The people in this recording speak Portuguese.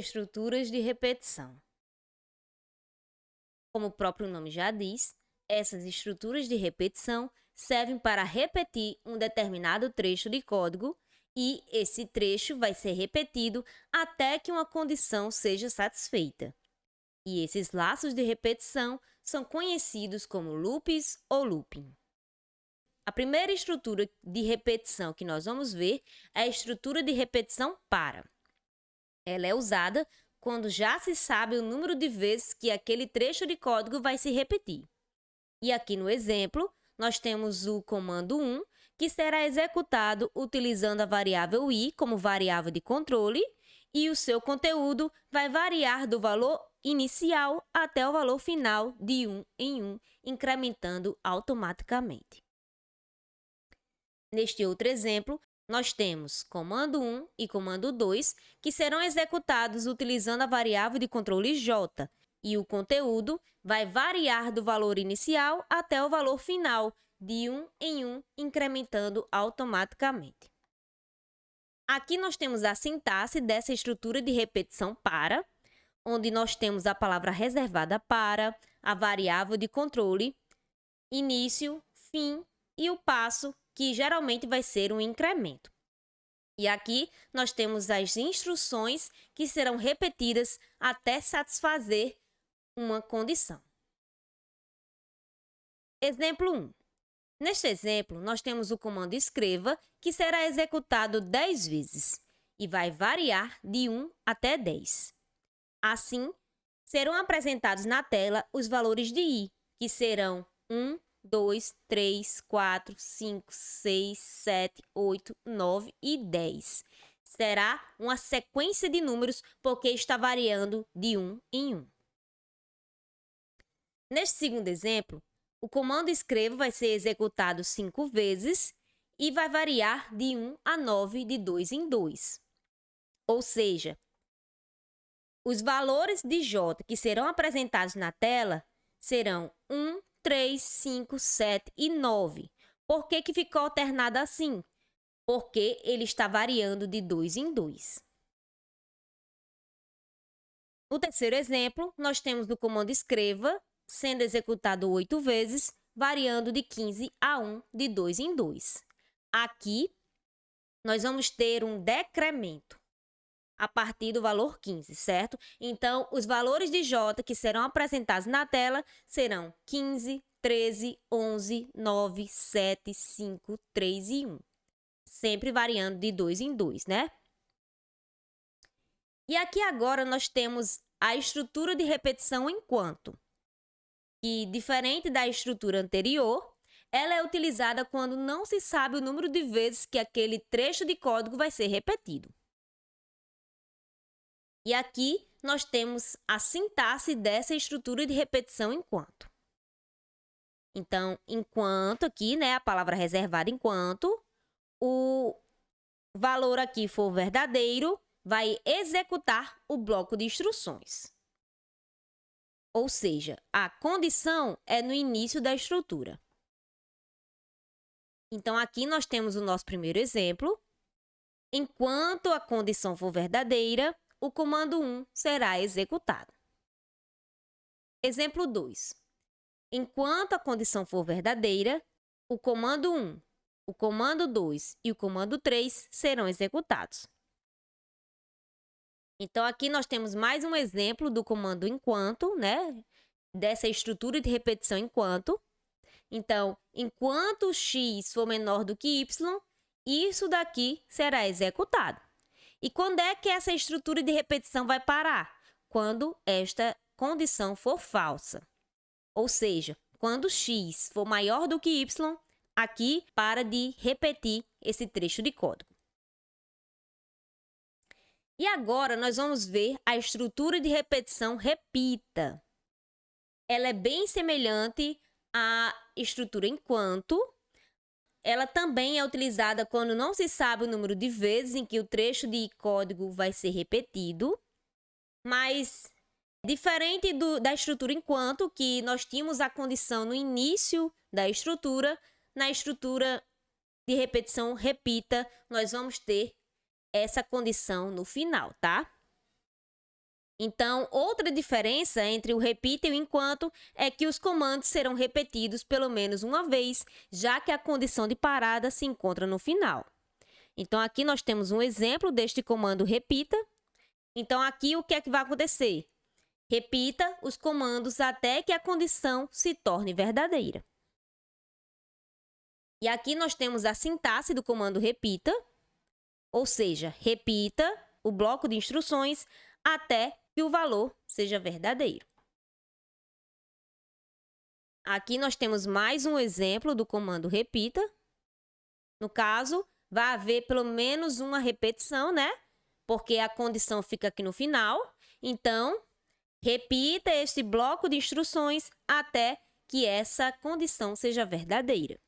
Estruturas de repetição. Como o próprio nome já diz, essas estruturas de repetição servem para repetir um determinado trecho de código e esse trecho vai ser repetido até que uma condição seja satisfeita. E esses laços de repetição são conhecidos como loops ou looping. A primeira estrutura de repetição que nós vamos ver é a estrutura de repetição para. Ela é usada quando já se sabe o número de vezes que aquele trecho de código vai se repetir. E aqui no exemplo, nós temos o comando 1, que será executado utilizando a variável i como variável de controle, e o seu conteúdo vai variar do valor inicial até o valor final de 1 em 1, incrementando automaticamente. Neste outro exemplo, nós temos comando 1 e comando 2, que serão executados utilizando a variável de controle j, e o conteúdo vai variar do valor inicial até o valor final, de 1 em 1, incrementando automaticamente. Aqui nós temos a sintaxe dessa estrutura de repetição para, onde nós temos a palavra reservada para, a variável de controle, início, fim e o passo, que geralmente vai ser um incremento. E aqui nós temos as instruções que serão repetidas até satisfazer uma condição. Exemplo 1. Neste exemplo, nós temos o comando escreva, que será executado 10 vezes e vai variar de 1 até 10. Assim, serão apresentados na tela os valores de i, que serão 1, 2, 3, 4, 5, 6, 7, 8, 9 e 10. Será uma sequência de números porque está variando de 1 em 1. Neste segundo exemplo, o comando escreva vai ser executado 5 vezes e vai variar de 1 a 9 de 2 em 2. Ou seja, os valores de j que serão apresentados na tela serão 1, 3, 5, 7 e 9. Por que que ficou alternado assim? Porque ele está variando de 2 em 2. No terceiro exemplo, nós temos o comando escreva sendo executado 8 vezes, variando de 15 a 1, de 2 em 2. Aqui, nós vamos ter um decremento a partir do valor 15, certo? Então, os valores de j que serão apresentados na tela serão 15, 13, 11, 9, 7, 5, 3 e 1. Sempre variando de 2 em 2, né? E aqui agora nós temos a estrutura de repetição enquanto, que, diferente da estrutura anterior, ela é utilizada quando não se sabe o número de vezes que aquele trecho de código vai ser repetido. E aqui nós temos a sintaxe dessa estrutura de repetição enquanto. Então, enquanto aqui, né, a palavra reservada enquanto, o valor aqui for verdadeiro, vai executar o bloco de instruções. Ou seja, a condição é no início da estrutura. Então, aqui nós temos o nosso primeiro exemplo. Enquanto a condição for verdadeira, o comando 1 será executado. Exemplo 2. Enquanto a condição for verdadeira, o comando 1, o comando 2 e o comando 3 serão executados. Então, aqui nós temos mais um exemplo do comando enquanto, né? Dessa estrutura de repetição enquanto. Então, enquanto x for menor do que y, isso daqui será executado. E quando é que essa estrutura de repetição vai parar? Quando esta condição for falsa. Ou seja, quando x for maior do que y, aqui para de repetir esse trecho de código. E agora nós vamos ver a estrutura de repetição repita. Ela é bem semelhante à estrutura enquanto. Ela também é utilizada quando não se sabe o número de vezes em que o trecho de código vai ser repetido. Mas, diferente da estrutura enquanto, que nós tínhamos a condição no início da estrutura, na estrutura de repetição repita, nós vamos ter essa condição no final, tá? Então, outra diferença entre o repita e o enquanto é que os comandos serão repetidos pelo menos uma vez, já que a condição de parada se encontra no final. Então, aqui nós temos um exemplo deste comando repita. Então, aqui o que é que vai acontecer? Repita os comandos até que a condição se torne verdadeira. E aqui nós temos a sintaxe do comando repita, ou seja, repita o bloco de instruções até que o valor seja verdadeiro. Aqui nós temos mais um exemplo do comando repita. No caso, vai haver pelo menos uma repetição, né? Porque a condição fica aqui no final. Então, repita este bloco de instruções até que essa condição seja verdadeira.